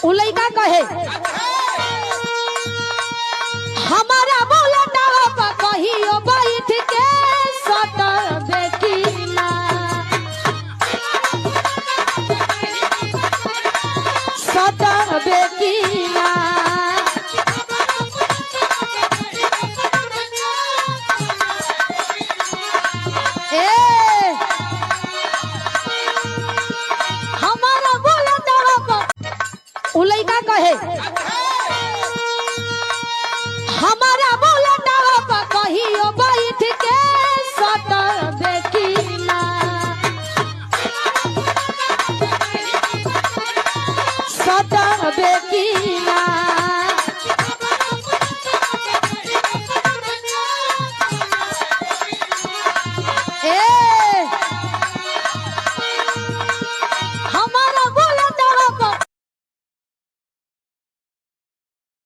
उ लइका कहे हमारा बुलेटवा पर कहियो बैठ के सटबे की ना सटबे की ना हमारा बुलेटवा पर उ लइका कहे हमारा बुलेटवा पर कहियो बैठ के सटबे की ना सटबे की